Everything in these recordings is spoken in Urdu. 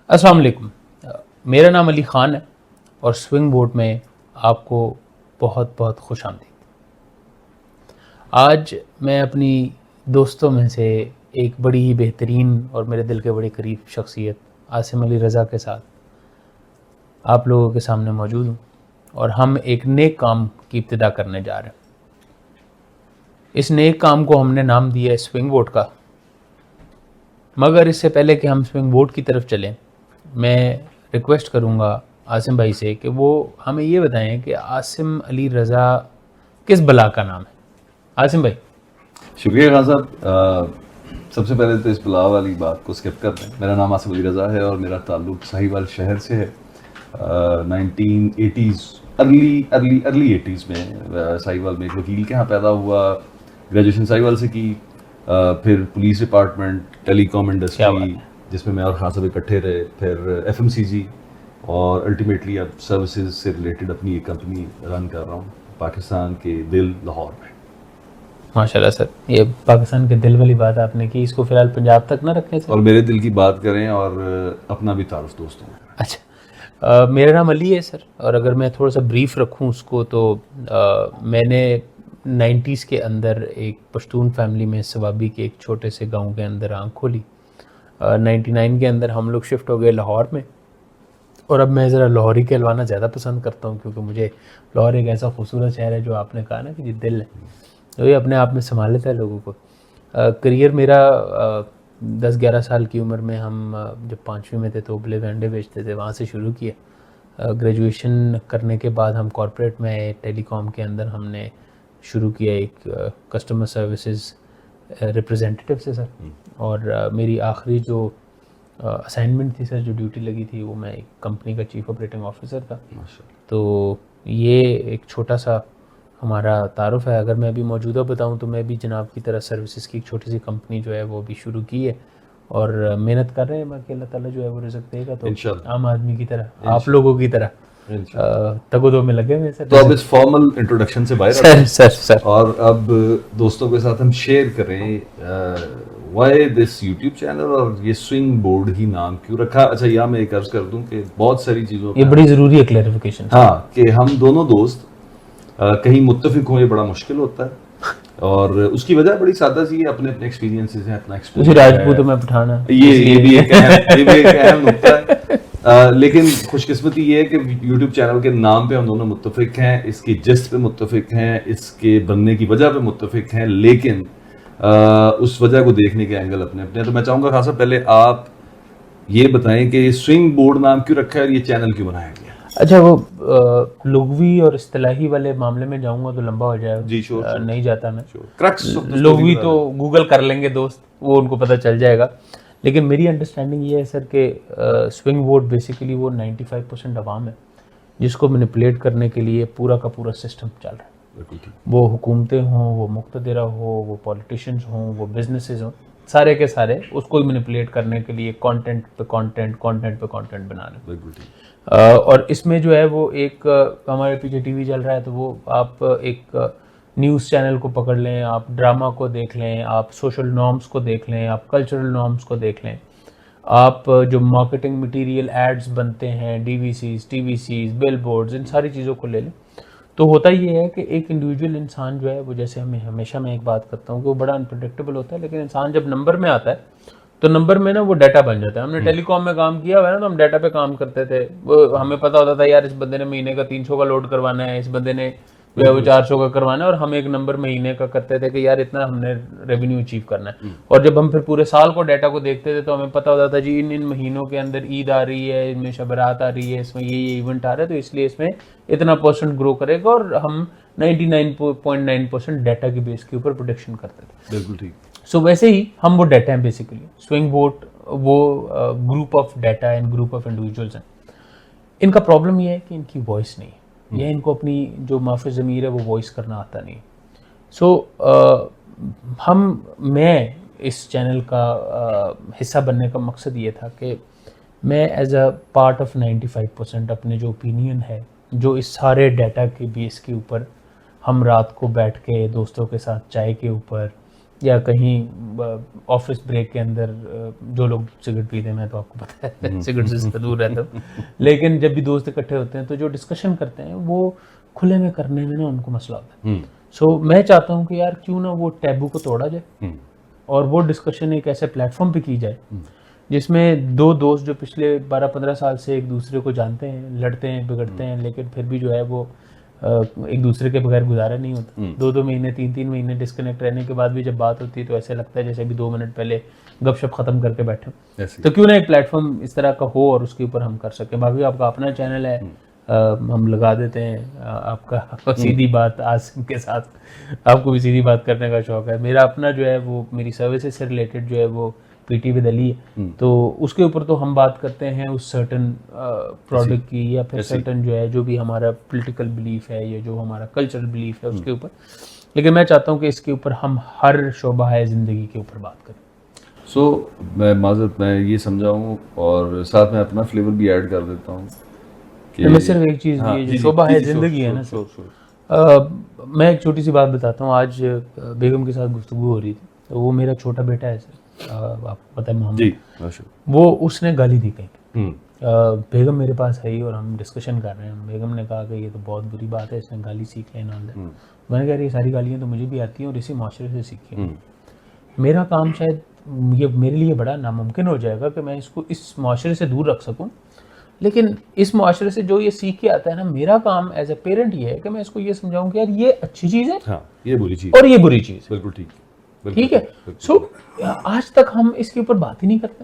السلام علیکم. میرا نام علی خان ہے اور سوئنگ بورڈ میں آپ کو بہت بہت خوش آمدید. آج میں اپنی دوستوں میں سے ایک بڑی ہی بہترین اور میرے دل کے بڑے قریب شخصیت عاصم علی رضا کے ساتھ آپ لوگوں کے سامنے موجود ہوں اور ہم ایک نیک کام کی ابتدا کرنے جا رہے ہیں. اس نیک کام کو ہم نے نام دیا ہے سوئنگ بورڈ کا. مگر اس سے پہلے کہ ہم سوئنگ بورڈ کی طرف چلیں، میں ریکویسٹ کروں گا عاصم بھائی سے کہ وہ ہمیں یہ بتائیں کہ عاصم علی رضا کس بلا کا نام ہے. عاصم بھائی. شکریہ خان صاحب. سب سے پہلے تو اس بلا والی بات کو اسکپ کر دیں. میرا نام عاصم علی رضا ہے اور میرا تعلق ساہیوال شہر سے ہے. 1980s ارلی 80s میں ساہیوال میں ایک وکیل کے ہاں پیدا ہوا. گریجویشن ساہیوال سے کی، پھر پولیس ڈپارٹمنٹ، ٹیلی کام انڈسٹری جس میں اور خان صاحب اکٹھے رہے، پھر ایف ایم سی جی، اور الٹیمیٹلی اب سروسز سے ریلیٹڈ اپنی ایک کمپنی رن کر رہا ہوں پاکستان کے دل لاہور میں. ماشاء اللہ سر، یہ پاکستان کے دل والی بات آپ نے کی، اس کو فی الحال پنجاب تک نہ رکھیں سر. اور میرے دل کی بات کریں اور اپنا بھی تعارف دوستوں میں. اچھا، میرا نام علی ہے سر، اور اگر میں تھوڑا سا بریف رکھوں اس کو تو میں نے 90s کے اندر ایک پشتون فیملی میں سوابی کے ایک چھوٹے سے گاؤں کے اندر آنکھ کھولی. 99 کے اندر ہم لوگ شفٹ ہو گئے لاہور میں، اور اب میں ذرا لاہوری کہلوانا زیادہ پسند کرتا ہوں کیونکہ مجھے لاہور ایک ایسا خوبصورت شہر ہے جو آپ نے کہا نا کہ یہ دل ہے، تو یہ اپنے آپ میں سنبھال لیتا ہے لوگوں کو. کریئر میرا 10-11 سال کی عمر میں، ہم جب 5ویں میں تھے تو ابلے ہوئے انڈے بیچتے تھے، وہاں سے شروع کیا. گریجویشن کرنے کے بعد ہم کارپوریٹ میں ٹیلی کام کے اندر ہم نے شروع کیا ایک کسٹمر سروسز ریپریزنٹیٹیو سے سر. اور میری آخری جو اسائنمنٹ تھی سر، جو ڈیوٹی لگی تھی، وہ میں ایک کمپنی کا چیف آپریٹنگ آفیسر تھا. تو یہ ایک چھوٹا سا ہمارا تعارف ہے. اگر میں ابھی موجودہ بتاؤں تو میں بھی جناب کی طرح سروسز کی ایک چھوٹی سی کمپنی جو ہے وہ بھی شروع کی ہے اور محنت کر رہے ہیں. باقی اللہ تعالیٰ جو ہے وہ رزق دے گا، تو عام آدمی کی طرح، آپ لوگوں کی طرح تگ و دو میں لگے ہوئے سر. تو اب اس فارمل انٹروڈکشن سے باہر سر سر سر اور اب دوستوں کے ساتھ ہم شیئر کریں وائی دس یوٹیوب چینل اور یہ سوئنگ بورڈ ہی نام کیوں رکھا. اچھا، یہاں میں ایک عرض کر دوں کہ بہت ساری چیزوں یہ بڑی ضروری ہے کلیریفیکیشن. ہاں، کہ ہم دونوں دوست کہیں متفق ہوں یہ بڑا مشکل ہوتا ہے، اور اس کی وجہ بڑی سادہ سی ہے، اپنے اپنے ایکسپیرینسز ہیں، اپنا ایکسپیرینس. راجپوت میں پٹھان ہے، یہ بھی ایک اہم نقطہ ہے. لیکن خوش قسمتی یہ ہے کہ یوٹیوب چینل کے نام پہ ہم دونوں متفق ہیں، اس کی جست پہ متفق ہیں، اس کے بننے کی وجہ پہ متفق ہیں، لیکن اس وجہ کو دیکھنے کے اینگل اپنے اپنے. تو میں چاہوں گا خاصا پہلے آپ یہ بتائیں کہ سوئنگ بورڈ نام کیوں رکھا ہے اور یہ چینل کیوں بنایا گیا. اچھا، وہ لغوی اور اصطلاحی والے معاملے میں جاؤں گا تو لمبا ہو جائے گا. جی شور، نہیں جاتا میں. لغوی تو گوگل کر لیں گے دوست، وہ ان کو پتہ چل جائے گا. لیکن میری انڈرسٹینڈنگ یہ ہے سر کہ سوئنگ بورڈ بیسیکلی وہ 95% عوام ہے جس کو مینیپولیٹ کرنے کے لیے پورا کا پورا سسٹم چل رہا ہے. وہ حکومتیں ہوں، وہ مقتدرہ ہوں، وہ پولیٹیشینز ہوں، وہ بزنسز ہوں، سارے کے سارے اس کو مینیپولیٹ کرنے کے لیے کانٹینٹ پہ کانٹینٹ بنانا. اور اس میں جو ہے وہ ایک ہمارے پیچھے ٹی وی چل رہا ہے تو وہ آپ ایک نیوز چینل کو پکڑ لیں، آپ ڈرامہ کو دیکھ لیں، آپ سوشل نارمز کو دیکھ لیں، آپ کلچرل نارمز کو دیکھ لیں، آپ جو مارکیٹنگ مٹیریل ایڈز بنتے ہیں، ڈی وی سیز، ٹی وی سیز، بل بورڈز، ان ساری چیزوں کو لے لیں. تو ہوتا یہ ہے کہ ایک انڈیویجول انسان جو ہے وہ، جیسے ہمیشہ میں ایک بات کرتا ہوں کہ وہ بڑا انپریڈکٹیبل ہوتا ہے، لیکن انسان جب نمبر میں آتا ہے تو نمبر میں نا وہ ڈیٹا بن جاتا ہے. ہم نے ٹیلی کام میں کام کیا ہوا ہے نا، تو ہم ڈیٹا پہ کام کرتے تھے. وہ ہمیں پتہ ہوتا تھا یار اس بندے نے مہینے کا 300 کا لوڈ کروانا ہے، اس بندے نے جو ہے وہ 400 کا کروانا ہے، اور ہم ایک نمبر مہینے کا کرتے تھے کہ یار اتنا ہم نے ریونیو اچیو کرنا ہے. اور جب ہم پھر پورے سال کو ڈیٹا کو دیکھتے تھے تو ہمیں پتہ ہوتا تھا جی ان مہینوں کے اندر عید آ رہی ہے، ان میں شب برات آ رہی ہے، اس میں یہ ایونٹ آ رہا ہے، تو اس لیے اس میں اتنا % گرو کرے گا. اور ہم 99.9% ڈیٹا کی بیس کے اوپر پروڈکشن کرتے تھے. بالکل ٹھیک. سو ویسے ہی ہم وہ ڈیٹا ہیں بیسیکلی. سوئنگ بورڈ وہ group of data and group of individuals ہیں. ان کا پرابلم یہ ہے کہ ان کی وائس نہیں ہے، یا ان کو اپنی جو معافی ضمیر ہے وہ وائس کرنا آتا نہیں. سو میں اس چینل کا حصہ بننے کا مقصد یہ تھا کہ میں ایز اے پارٹ آف 95% اپنے جو اوپینین ہے، جو اس سارے ڈیٹا کے بیس کے اوپر ہم رات کو بیٹھ کے دوستوں کے ساتھ چائے کے اوپر یا کہیں آفس بریک کے اندر جو لوگ سگریٹ پیتے ہیں، میں تو آپ کو پتہ ہے سگریٹ سے دور رہتا ہوں، لیکن جب بھی دوست اکٹھے ہوتے ہیں تو جو ڈسکشن کرتے ہیں وہ کھلے میں کرنے میں نا ان کو مسئلہ ہوتا ہے. سو میں چاہتا ہوں کہ یار کیوں نہ وہ ٹیبو کو توڑا جائے اور وہ ڈسکشن ایک ایسے پلیٹ فارم پہ کی جائے جس میں دو دوست جو پچھلے 12-15 سال سے ایک دوسرے کو جانتے ہیں، لڑتے ہیں، بگڑتے ہیں، لیکن پھر بھی جو ہے وہ ایک دوسرے کے بغیر گزارا نہیں ہوتا. 2 مہینے 3 مہینے ڈسکنیکٹ رہنے کے بعد بھی جب بات ہوتی ہے تو ایسے لگتا ہے جیسے ابھی 2 منٹ پہلے گپ شپ ختم کر کے بیٹھے ہوں. تو کیوں نہ ایک پلیٹ فارم اس طرح کا ہو اور اس کے اوپر ہم کر سکیں. باقی آپ کا اپنا چینل ہے، ہم لگا دیتے ہیں. آپ کا سیدھی بات آسم کے ساتھ، آپ کو بھی سیدھی بات کرنے کا شوق ہے. میرا اپنا جو ہے وہ میری سروسز سے ریلیٹڈ جو ہے وہ پی ٹی ود علی ہے، تو اس کے اوپر تو ہم بات کرتے ہیں اس سرٹن پروڈکٹ کی یا پھر سرٹن جو ہے جو بھی ہمارا پولیٹیکل بلیف ہے یا جو ہمارا کلچرل بلیف ہے اس کے اوپر. لیکن میں چاہتا ہوں کہ اس کے اوپر ہم ہر شعبہ ہے زندگی کے اوپر بات کریں. سو میں معذرت میں یہ سمجھاؤں اور ساتھ میں اپنا فلیور بھی ایڈ کر دیتا ہوں کہ میں صرف ایک چیز یہ جو شعبہ ہے زندگی ہے نا میں ایک چھوٹی سی بات بتاتا ہوں. آج بیگم کے ساتھ گفتگو ہو رہی تھی، تو وہ میرا چھوٹا بیٹا ہے سر، آپ کو پتہ ہے محمد، وہ اس نے گالی دی کہیں. بیگم میرے پاس ہے اور ہم ڈسکشن کر رہے ہیں. بیگم نے کہا کہ یہ تو بہت بری بات ہے، اس نے گالی سیکھ لینا. میں نے کہا یہ ساری گالیاں تو مجھے بھی آتی ہیں اور اسی معاشرے سے سیکھی ہیں. میرا کام شاید یہ میرے لیے بڑا ناممکن ہو جائے گا کہ میں اس کو اس معاشرے سے دور رکھ سکوں، لیکن اس معاشرے سے جو یہ سیکھ کے آتا ہے نا، میرا کام ایز اے پیرنٹ یہ ہے کہ میں اس کو یہ سمجھاؤں کہ یار یہ اچھی چیز ہے، یہ بری چیز اور یہ بری چیز. بالکل ٹھیک، ٹھیک ہے. سو آج تک ہم اس کے اوپر بات ہی نہیں کرتے.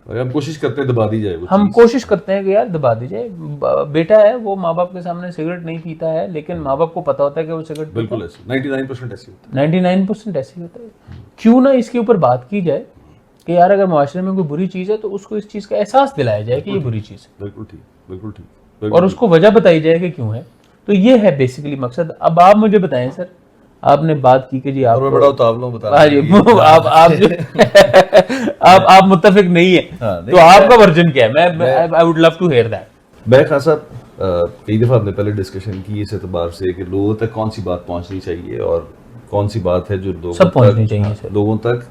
ہم کوشش کرتے ہیں دبا دی جائے، ہم کوشش کرتے ہیں کہ یار دبا دی جائے. بیٹا ہے وہ ماں باپ کے سامنے سگریٹ نہیں پیتا ہے، لیکن ماں باپ کو پتا ہوتا ہے کہ وہ سگریٹ بالکل ایسے 99% ایسے ہوتا ہے. 99% ایسے ہوتا ہے. کیوں نہ اس کے اوپر بات کی جائے کہ یار اگر معاشرے میں کوئی بری چیز ہے تو اس کو اس چیز کا احساس دلایا جائے کہ یہ بری چیز ہے. بالکل ٹھیک، بالکل ٹھیک، اور اس کو وجہ بتائی جائے کہ کیوں ہے. تو یہ ہے بیسیکلی مقصد. اب آپ مجھے بتائیں سر، آپ نے بات کی کہ جی آپ بڑا اتاولوں بتا آپ متفق نہیں ہیں، تو آپ کا ورژن کیا ہے؟ میں I would love to hear that. میں خان صاحب کئی دفعہ ہم نے پہلے ڈسکشن کی اس اعتبار سے کہ لوگوں تک کون سی بات پہنچنی چاہیے اور کون سی بات ہے جو لوگوں تک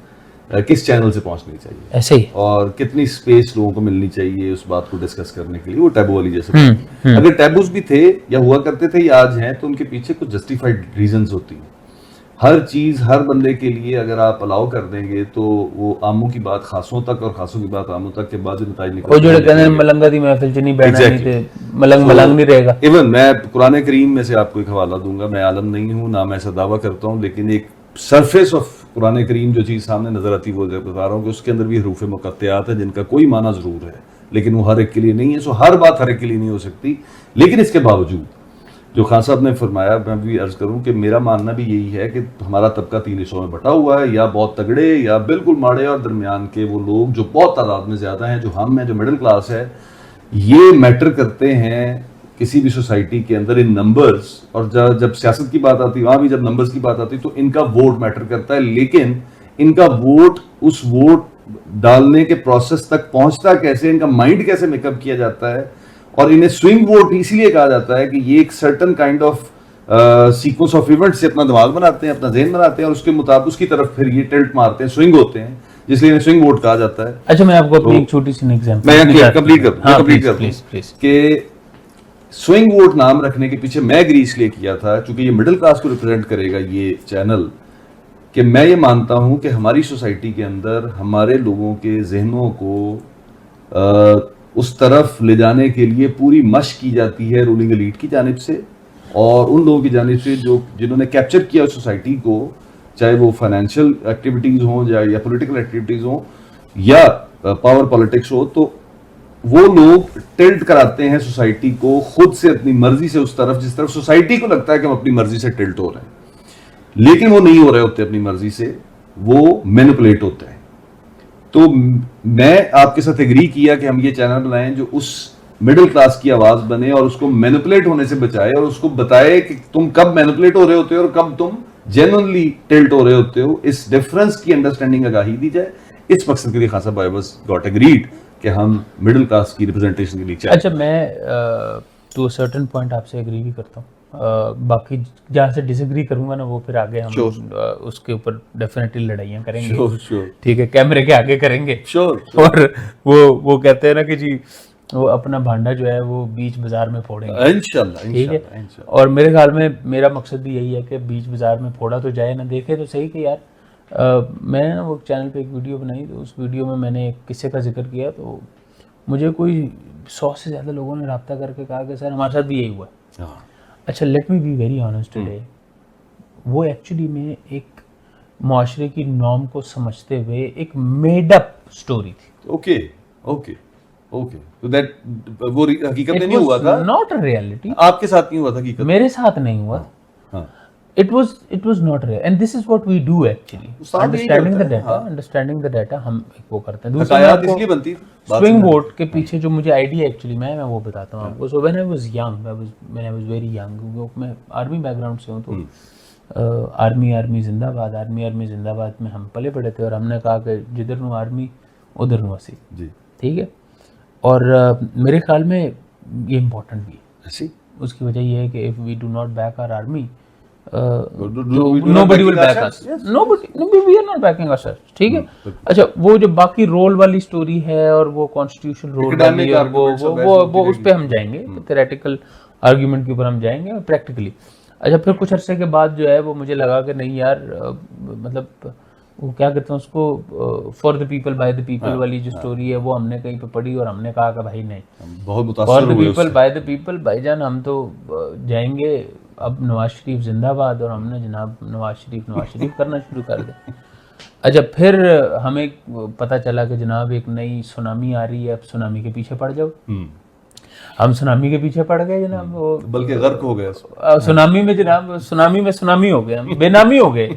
کس چینل سے پہنچنی چاہیے، ایسے ہی، اور کتنی سپیس لوگوں کو ملنی چاہیے اس بات کو ڈسکس کرنے کے لیے. وہ ٹیبو والی جیسے اگر ٹیبوز بھی تھے یا ہوا کرتے تھے یا آج ہیں تو ان کے پیچھے کچھ جسٹیفائڈ ریزنز ہوتی ہیں. ہر چیز ہر بندے کے لیے اگر آپ الاؤ کر دیں گے تو وہ عاموں کی بات خاصوں تک اور خاصوں کی بات عاموں تک کے بعد نتائج نکلتے ہیں. وہ جو کہتے ہیں ملنگا دی محفل چ نہیں بیٹھنا نہیں تے ملنگ نہیں رہے گا. ایون میں قرآن کریم میں سے آپ کو ایک حوالہ دوں گا. میں عالم نہیں ہوں، نہ میں ایسا دعویٰ کرتا ہوں، لیکن ایک سرفیس آف قرآن کریم جو چیز سامنے نظر آتی ہے وہ بتا رہا ہوں کہ اس کے اندر بھی حروف مقطعات ہیں جن کا کوئی معنی ضرور ہے، لیکن وہ ہر ایک کے لیے نہیں ہے. سو ہر بات ہر ایک کے لیے نہیں ہو سکتی. لیکن اس کے باوجود جو خان صاحب نے فرمایا، میں بھی عرض کروں کہ میرا ماننا بھی یہی ہے کہ ہمارا طبقہ 3 حصوں میں بٹا ہوا ہے، یا بہت تگڑے یا بالکل ماڑے، اور درمیان کے وہ لوگ جو بہت تعداد میں زیادہ ہیں، جو ہم ہیں، جو مڈل کلاس ہے. یہ میٹر کرتے ہیں کسی بھی سوسائٹی کے اندر ان نمبرز. اور جب سیاست کی بات آتی وہاں بھی جب نمبرز کی بات آتی تو ان کا ووٹ میٹر کرتا ہے. لیکن ان کا ووٹ، اس ووٹ ڈالنے کے پروسیس تک پہنچتا کیسے، ان کا مائنڈ کیسے میک اپ کیا جاتا ہے. اور انہیں سوئنگ ووٹ اسی لیے کہا جاتا ہے کہ یہ ایک certain kind of sequence of event سے اپنا دماغ بناتے ہیں، اپنا ذہن بناتے ہیں، اور اس کے مطابق اس کی طرف پھر یہ ٹلٹ مارتے ہیں، سوئنگ ہوتے ہیں، جس لیے انہیں سوئنگ ووٹ کہا جاتا ہے. اچھا میں آپ کو اپنی ایک چھوٹی سی ایگزامپل میں کمپلیٹ کرتا ہوں کہ سوئنگ ووٹ نام رکھنے کے پیچھے میں ایگری اس لیے کیا تھا چونکہ یہ مڈل کلاس کو ریپرزینٹ کرے گا یہ چینل، کہ میں یہ مانتا ہوں کہ ہماری سوسائٹی کے اندر ہمارے لوگوں کے ذہنوں کو اس طرف لے جانے کے لیے پوری مشق کی جاتی ہے رولنگ ایلیٹ کی جانب سے اور ان لوگوں کی جانب سے جنہوں نے کیپچر کیا سوسائٹی کو، چاہے وہ فائنینشیل ایکٹیویٹیز ہوں یا پولیٹیکل ایکٹیویٹیز ہوں یا پاور پالیٹکس ہو. تو وہ لوگ ٹلٹ کراتے ہیں سوسائٹی کو خود سے اپنی مرضی سے اس طرف جس طرف سوسائٹی کو لگتا ہے کہ ہم اپنی مرضی سے ٹلٹ ہو رہے ہیں، لیکن وہ نہیں ہو رہے ہوتے اپنی مرضی سے، وہ مینپولیٹ ہوتے ہیں. تو میں آپ کے ساتھ ایگری کیا کہ ہم یہ چینل بنائیں جو اس مڈل کلاس کی آواز بنے اور اس کو مینپولیٹ ہونے سے بچائے اور اس کو بتائے کہ تم کب مینپولیٹ ہو رہے ہوتے ہو اور کب تم جینوئنلی ٹلٹ ہو رہے ہوتے ہو. اس ڈفرنس کی انڈرسٹینڈنگ آگاہی دی جائے. اس مقصد کے لیے خاصا بائی واز گاٹ اگریڈ کہ ہم مڈل کلاس کی ریپرزنٹیشن کے لیے چاہتے ہیں. اچھا میں ٹو سرٹن پوائنٹ آپ سے ایگری بھی کرتا ہوں. باقی جہاں سے ڈس ایگری کروں گا نا وہ پھر آگے ہم اس کے اوپر ڈیفینیٹلی لڑائیاں کریں گے, ٹھیک ہے, کیمرے کے آگے کریں گے. اور وہ کہتے ہیں نا کہ جی وہ اپنا بھانڈا جو ہے وہ بیچ بازار میں پھوڑیں گے انشاءاللہ, ٹھیک ہے. اور میرے خیال میں میرا مقصد بھی یہی ہے کہ بیچ بازار میں پھوڑا تو جائے, نہ دیکھے تو صحیح کہ یار میں نے نا وہ چینل پہ ایک ویڈیو بنائی, تو اس ویڈیو میں نے ایک قصے کا ذکر کیا, تو مجھے کوئی 100 سے زیادہ لوگوں نے رابطہ کر کے کہا کہ سر ہمارے ساتھ بھی یہی ہوا ہے. اچھا, let me be very honest today, وہ ایکچولی میں ایک معاشرے کی نارم کو سمجھتے ہوئے ایک میڈ اپ سٹوری تھی. اوکے اوکے اوکے, تو دیٹ وہ حقیقت میں نہیں ہوا تھا, ناٹ اے ریئلٹی. آپ کے ساتھ نہیں ہوا تھا حقیقت, میرے ساتھ نہیں ہوا. It was not real, and this is what we do actually. Understanding the data ہم وہ کرتے ہیں. حکایات اس لیے بنتی سوئنگ ووٹ کے پیچھے جو مجھے آئیڈیا ایکچولی میں وہ بتاتا ہوں آپ کو. So when I was young, when I was very young, میں آرمی بیک گراؤنڈ سے ہوں, تو آرمی زندہ باد, آرمی زندہ باد میں ہم پلے پڑے تھے, اور ہم نے کہا کہ جدھر نو آرمی ادھر نو اسی, ٹھیک ہے. اور میرے خیال میں یہ امپورٹنٹ بھی ہے. اس کی وجہ یہ ہے کہ if we do not back our army, nobody will back us. We are not backing us, ٹھیک ہے. اچھا, وہ جو باقی رول والی سٹوری ہے اور وہ کانسٹیٹیوشن رول والی, وہ اس پہ ہم جائیں گے, تھیوریٹیکل آرگیومنٹ کے اوپر ہم جائیں گے پریکٹیکلی. اچھا, پھر کچھ عرصے کے بعد جو ہے وہ مجھے لگا کہ نہیں یار, مطلب وہ کیا کہتے ہیں اس کو, for the people by the people والی جو سٹوری ہے وہ ہم نے کہیں پہ پڑھی, اور ہم نے کہا کہ بھائی نہیں, for the people by the people, بھائی جان ہم تو جائیں گے اب نواز شریف زندہ باد, اور ہم نے جناب نواز شریف کرنا شروع کر دیں. اچھا, پھر ہمیں پتہ چلا کہ جناب ایک نئی سونامی آ رہی ہے, اب سونامی کے پیچھے پڑ جاؤ. ہم سونامی کے پیچھے پڑ گئے جناب, بلکہ غرق ہو گئے سونامی میں جناب, سونامی ہو گئے, بے نامی ہو گئے.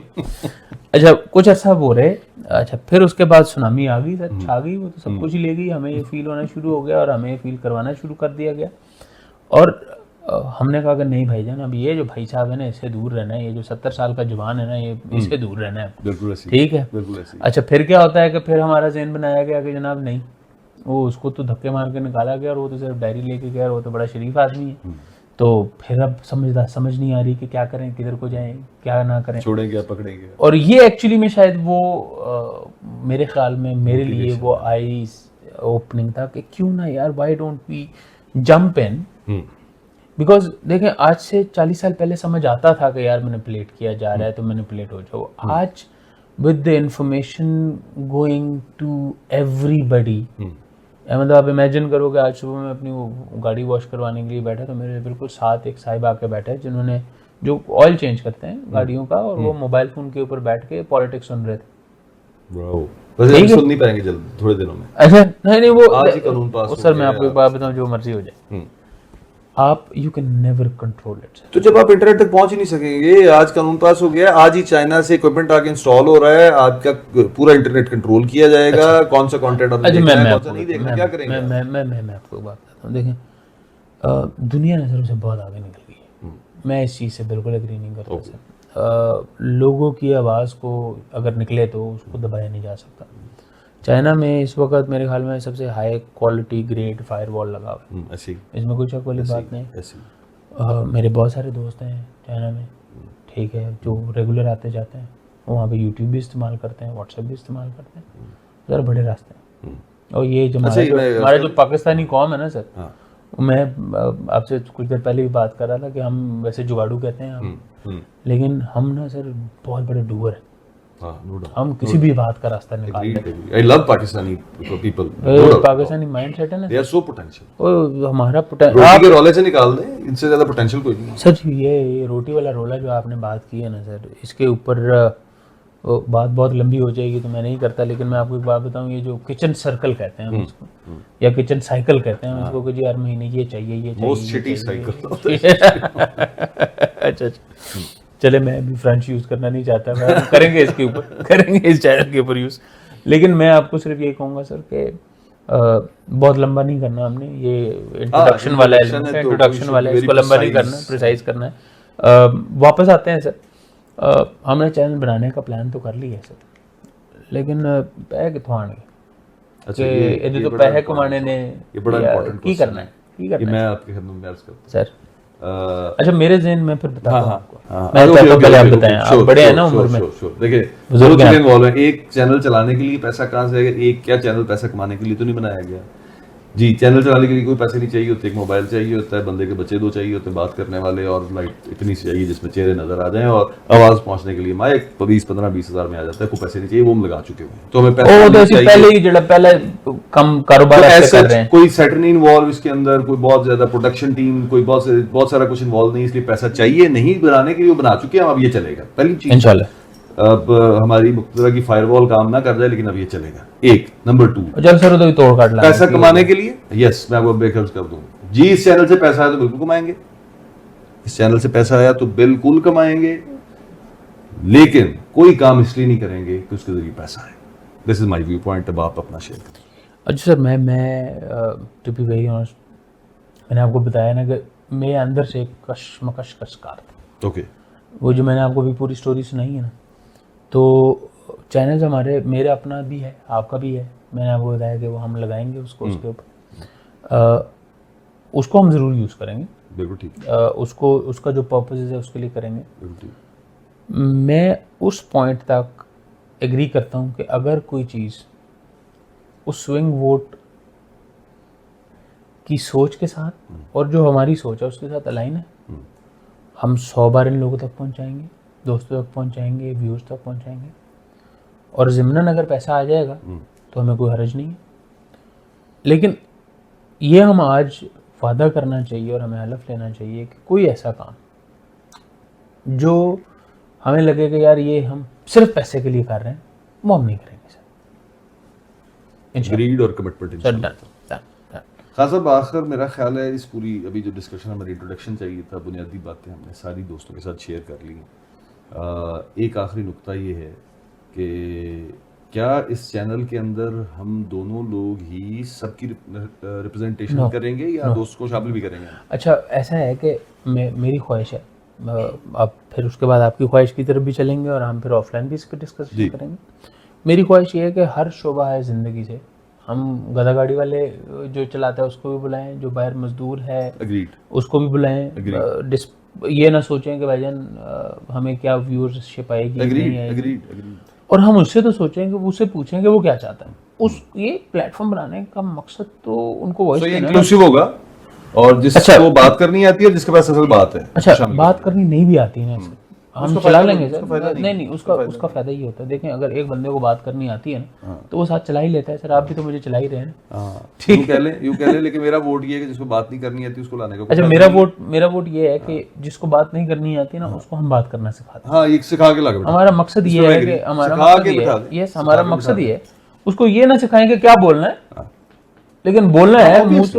اچھا, کچھ عرصہ وہ رہے. اچھا, پھر اس کے بعد سونامی آ گئی, سر چھا گئی, وہ تو سب کچھ لے گئی. ہمیں یہ فیل ہونا شروع ہو گیا, اور ہمیں یہ فیل کروانا شروع کر دیا گیا. اور ہم نے کہا کہ نہیں بھائی جان, اب یہ جو بھائی صاحب ہے نا, اس سے دور رہنا ہے. یہ جو 70 سال کا جوان ہے نا, یہ اس سے دور رہنا ہے, ٹھیک ہے. اچھا, پھر کیا ہوتا ہے کہ پھر ہمارا ذہن بنایا گیا کہ جناب نہیں, وہ اس کو تو دھکے مار کے نکالا گیا, اور وہ تو صرف ڈائری لے کے گیا, اور وہ تو بڑا شریف آدمی ہے. تو پھر اب سمجھ نہیں آ رہی کہ کیا کریں, کدھر کو جائیں, کیا نہ کریں, چھوڑیں گے پکڑیں گے. اور یہ ایکچولی میں شاید وہ میرے خیال میں میرے لیے وہ آئیز اوپننگ تھا کہ کیوں نہ یار, why don't we jump in. Because دیکھیں, آج سے 40 سال پہلے سمجھ آتا تھا کہ یار مینیپولیٹ کیا جا رہا ہے تو مینیپولیٹ ہو جاؤ. آج with the information going to everybody, مطلب آپ امیجن کرو کہ آج صبح میں اپنی وہ گاڑی واش کروانے کے لیے بیٹھا, تو میرے بالکل ساتھ ایک صاحب آ کے بیٹھے جنہوں نے جو آئل چینج کرتے ہیں گاڑیوں کا, اور وہ موبائل فون کے اوپر بیٹھ کے پالیٹکس سن رہے تھے. سن نہیں پائیں گے جلد تھوڑے دنوں میں. اچھا نہیں, وہ آج ہی قانون پاس ہو سر, میں آپ کو ایک بات بتاؤں, جو مرضی ہو جائے, آپ you can never control it. تو جب آپ انٹرنیٹ تک پہنچ ہی نہیں سکیں گے, آج قانون پاس ہو گیا, آج ہی چائنا سے اکوپمنٹ آ کے انسٹال ہو رہا ہے, آپ کا پورا انٹرنیٹ کنٹرول کیا جائے گا, کون سا کانٹینٹ آپ دیکھنا ہے, کون سا نہیں دیکھنا, کیا کریں گے. میں آپ کو بات بتاتا ہوں, دیکھیں دنیا نظروں سے بہت آگے نکل گئی ہے, میں اس چیز سے بالکل ایگری نہیں کرتا سر. لوگوں کی آواز کو اگر نکلے تو اس کو دبایا نہیں جا سکتا. چائنا میں اس وقت میرے خیال میں سب سے ہائی کوالٹی گریڈ فائر وال لگا ہوا ہے, اس میں کوئی شک والی بات نہیں. میرے بہت سارے دوست ہیں چائنا میں, ٹھیک ہے, جو ریگولر آتے جاتے ہیں, وہاں پہ یوٹیوب بھی استعمال کرتے ہیں, واٹس ایپ بھی استعمال کرتے ہیں, ذرا بڑے راستے ہیں. اور یہ جو ہمارا جو پاکستانی قوم ہے نا سر, میں آپ سے کچھ دیر پہلے بھی بات کر رہا تھا کہ ہم ویسے جگاڑو کہتے ہیں ہم, لیکن ہم نا سر بہت بڑے ڈوور ہیں. ہم کسی بھی بات کا راستہ نکال لیتے ہیں. I love Pakistani people. Pakistani mindset ہے نا, they are so potential. ہمارا روٹی کے رولے سے نکال دیں, ان سے زیادہ پوٹینشیل کوئی نہیں. سر یہ روٹی والا رولا جو آپ نے بات کی ہے نا سر, اس کے اوپر بات بہت لمبی ہو جائے گی تو میں نہیں کرتا, لیکن میں آپ کو ایک بات بتاؤں, یہ جو کچن سرکل کہتے ہیں اس کو, یا کچن سائیکل کہتے ہیں اس کو, کہ جی ہر مہینے یہ چاہیے یہ چاہیے. Most shitty cycle. اچھا, چلے میں بھی فرینچ یوز کرنا نہیں چاہتا, میں کریں گے اس کے اوپر, کریں گے اس چینل کے اوپر یوز. لیکن میں آپ کو صرف یہی کہوں گا سر کہ بہت لمبا نہیں کرنا ہم نے, یہ انٹروڈکشن والا ہے, انٹروڈکشن والا ہے, اس کو لمبا نہیں کرنا, پریسائز کرنا ہے. واپس آتے ہیں سر, ہم نے چینل بنانے کا پلان تو کر لیا ہے سر, لیکن پہ کتوں آن گے کہ یہ تو پیسے کمانے نے کی کرنا ہے. میں آپ کی خدمت میں عرض کرتا ہوں سر, اچھا میرے ذہن میں پھر بتاتا ہوں آپ کو. ہاں میں چاہتا ہوں پہلے آپ بتائیں, آپ بڑے ہیں نا عمر میں. دیکھیں دو چیزیں انوالو ہیں. ایک چینل چلانے کے لیے پیسہ کہاں سے آئے گا, ایک کیا چینل پیسہ کمانے کے لیے تو نہیں بنایا گیا جی. چینل چلانے کے لیے کوئی پیسے نہیں چاہیے ہوتے, ایک موبائل چاہیے ہوتا ہے, بندے کے بچے دو چاہیے ہوتے ہیں بات کرنے والے, اور لائٹ اتنی چاہیے جس میں چہرے نظر آ جائیں, اور آواز پہنچنے کے لیے مائک 20-15-20 ہزار میں آ جاتا ہے. کوئی پیسے نہیں چاہیے, وہ ہم لگا چکے ہوئے ہیں, تو ہمیں پیسے پہلے ہی جڑا پہلے کم کاروبار کر رہے ہیں. کوئی سیٹ نہیں انوالو اس کے اندر, کوئی بہت زیادہ پروڈکشن ٹیم, کوئی بہت سارا کچھ انوالو نہیں, اس لیے پیسہ چاہیے نہیں بنانے کے لیے, وہ بنا چکے ہیں, اب یہ چلے گا. پہلی چیز انشاءاللہ اب ہماری مقتدر کی فائر وال کام نہ کر جائے, لیکن اب یہ چلے گا. ایک نمبر 2 چل سر تو توڑ کاٹ پیسہ کمانے کے لیے, یس میں آپ کو بے خرچ کر دوں جی. اس چینل سے پیسہ آیا تو بالکل کمائیں گے, اس چینل سے پیسہ آیا تو بالکل کمائیں گے, لیکن کوئی کام اس لیے نہیں کریں گے کہ اس کے ذریعے پیسہ آئے. دس از مائی ویو پوائنٹ. اب آپ اپنا شیئر کریں. اچھا سر, میں ٹو بی ویری آنیسٹ, میں نے آپ کو بتایا نا کہ میرے اندر سے ایک کشمکش کا شکار تھا. اوکے, وہ جو میں نے آپ کو بھی پوری اسٹوری سنائی ہے نا, تو چینلز ہمارے, میرا اپنا بھی ہے, آپ کا بھی ہے. میں نے آپ کو بتایا کہ وہ ہم لگائیں گے اس کو, اس کے اوپر اس کو ہم ضرور یوز کریں گے. بالکل ٹھیک. اس کا جو پرپز ہے اس کے لیے کریں گے. بالکل ٹھیک. میں اس پوائنٹ تک ایگری کرتا ہوں کہ اگر کوئی چیز اس سوئنگ ووٹ کی سوچ کے ساتھ اور جو ہماری سوچ ہے اس کے ساتھ الائن ہے, ہم 100 بار ان لوگوں تک پہنچائیں گے, دوستوں تک پہنچائیں گے, ویوز تک پہنچائیں گے, اور ضمناً اگر پیسہ آ جائے گا تو ہمیں کوئی حرج نہیں ہے. لیکن یہ ہم آج وعدہ کرنا چاہیے اور ہمیں حلف لینا چاہیے کہ کوئی ایسا کام جو ہمیں لگے کہ یار یہ ہم صرف پیسے کے لیے کر رہے ہیں, وہ ہم نہیں کریں گے سر. گریڈ اور کمٹمنٹ. خاص صاحب آخر میرا خیال ہے اس پوری ابھی جو ڈسکشن ہماری انٹروڈکشن چاہیے تھا, بنیادی باتیں ہم نے ساری دوستوں کے ساتھ شیئر کر لی. ایک آخری نقطہ یہ ہے کہ کیا اس چینل کے اندر ہم دونوں لوگ ہی سب کی ریپرزنٹیشن کریں گے یا دوست کو شامل بھی کریں گے؟ اچھا ایسا ہے کہ میری خواہش ہے, آپ پھر اس کے بعد آپ کی خواہش کی طرف بھی چلیں گے اور ہم پھر آف لائن بھی اس پہ ڈسکشن کریں گے. میری خواہش یہ ہے کہ ہر شعبہ ہے زندگی سے, ہم گدھا گاڑی والے جو چلاتا ہے اس کو بھی بلائیں, جو باہر مزدور ہے اس کو بھی بلائیں. یہ نہ سوچیں کہ بھائی جان ہمیں کیا ویورشپ آئے گی نہیں آئے گی, اور ہم اس سے تو سوچیں کہ اسے پوچھیں کہ وہ کیا چاہتا ہے. یہ پلیٹ فارم بنانے کا مقصد تو ان کو وائس انکلوسیو ہوگا, اور جس کو بات کرنی آتی ہے, جس کے پاس اصل بات ہے. اچھا بات کرنی نہیں بھی آتی ہے نا, ہم چلا لیں گے سر. نہیں اس کا فائدہ یہ ہوتا ہے, دیکھیں اگر ایک بندے کو بات کرنی آتی ہے نا تو وہ ساتھ چلا ہی لیتا ہے. سر آپ بھی تو مجھے چلا ہی رہے ہیں. ٹھیک کہہ لیں, لیکن میرا ووٹ یہ ہے کہ جس کو بات نہیں کرنی آتی اس کو لانے کا. اچھا میرا ووٹ یہ ہے کہ جس کو بات نہیں کرنی آتی نا اس کو ہم بات کرنا سکھاتے ہیں. ہاں یہ سکھا کے لاگے. ہمارا مقصد یہ ہے کہ ہمارا مقصد یہ ہے, اس کو یہ نہ سکھائیں کہ کیا بولنا ہے, لیکن بولنا ہے منہ سے.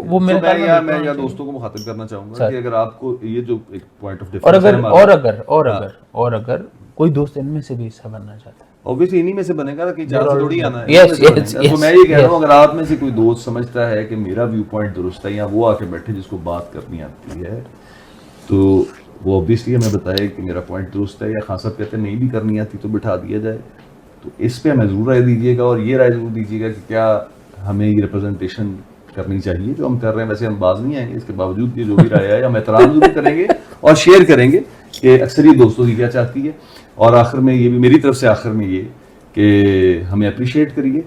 وہ میرے خیال میں یا دوستوں کو مخاطب کرنا چاہوں گا کہ اگر آپ کو یہ جو ایک پوائنٹ آف ڈیفرنس اور اگر کوئی دوست ان میں سے بھی حصہ بننا چاہتا ہے, obviously انہی میں سے بنے گا کہ جہاں سے تھوڑی آنا ہے. تو میں یہ کہہ رہا ہوں اگر آپ میں سے کوئی دوست سمجھتا ہے کہ میرا ویو پوائنٹ درست ہے, یا وہ آ کے بیٹھے جس کو بات کرنی آتی ہے, تو وہ obviously ہمیں بتائے کہ میرا پوائنٹ درست ہے, یا خان صاحب کہتے ہیں نہیں بھی کرنی آتی تو بٹھا دیا جائے. تو اس پہ ہمیں ضرور رائے دیجیے گا, اور یہ رائے ضرور دیجیے گا کہ کیا ہمیں یہ ریپرزنٹیشن کرنی چاہیے جو ہم کر رہے ہیں. ویسے ہم باز نہیں آئیں گے, اس کے باوجود یہ جو بھی رائے ہے ہم احترام ضرور کریں گے اور شیئر کریں گے کہ اکثریت دوستوں کی کیا چاہتی ہے. اور آخر میں یہ بھی میری طرف سے آخر میں یہ کہ ہمیں اپریشیٹ کریے,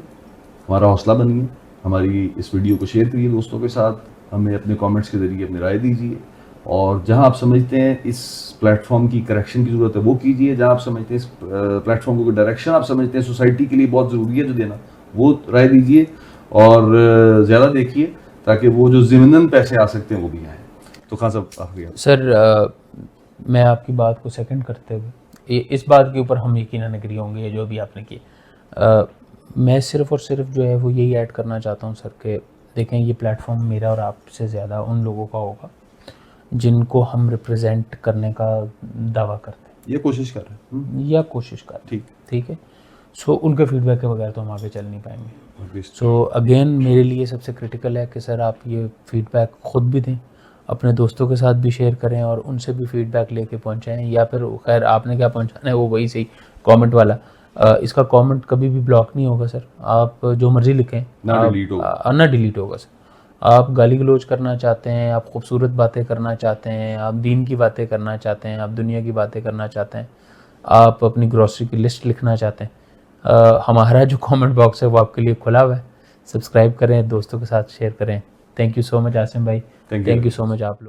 ہمارا حوصلہ بنیے, ہماری اس ویڈیو کو شیئر کریے دوستوں کے ساتھ, ہمیں اپنے کامنٹس کے ذریعے اپنی رائے دیجیے, اور جہاں آپ سمجھتے ہیں اس پلیٹ فارم کی کریکشن کی ضرورت ہے وہ کیجیے, جہاں آپ سمجھتے ہیں اس پلیٹ فارم کو کوئی ڈائریکشن آپ سمجھتے ہیں سوسائٹی کے لیے بہت ضروری ہے جو دینا, وہ رائے دیجیے, اور زیادہ دیکھیے تاکہ وہ جو ضمناً پیسے آ سکتے ہیں وہ بھی آئیں. تو خان صاحب آخری سر میں آپ کی بات کو سیکنڈ کرتے ہوئے اس بات کے اوپر ہم یقیناً اگری ہوں گے جو بھی آپ نے کی. میں صرف اور صرف جو ہے وہ یہی ایڈ کرنا چاہتا ہوں سر کہ دیکھیں یہ پلیٹ فارم میرا اور آپ سے زیادہ ان لوگوں کا ہوگا جن کو ہم ریپرزینٹ کرنے کا دعویٰ کرتے ہیں, یہ کوشش کر رہے ہیں یا کوشش کر رہے ہیں. ٹھیک ہے, سو ان کے فیڈ بیک کے بغیر تو ہم آگے چل نہیں پائیں گے. سو اگین میرے لیے سب سے کرٹیکل ہے کہ سر آپ یہ فیڈ بیک خود بھی دیں, اپنے دوستوں کے ساتھ بھی شیئر کریں, اور ان سے بھی فیڈ بیک لے کے پہنچائیں, یا پھر خیر آپ نے کیا پہنچانا ہے وہ وہی صحیح کامنٹ والا. اس کا کامنٹ کبھی بھی بلاک نہیں ہوگا سر, آپ جو مرضی لکھیں, نہ ڈیلیٹ ہوگا سر. آپ گالی گلوچ کرنا چاہتے ہیں, آپ خوبصورت باتیں کرنا چاہتے ہیں, آپ دین کی باتیں کرنا چاہتے ہیں, آپ دنیا کی باتیں کرنا چاہتے ہیں, آپ اپنی گروسری کی لسٹ لکھنا چاہتے ہیں, ہمارا جو کامنٹ باکس ہے وہ آپ کے لیے کھلا ہوا ہے. سبسکرائب کریں, دوستوں کے ساتھ شیئر کریں. تھینک یو سو مچ عاصم بھائی, تھینک یو سو مچ آپ لوگ.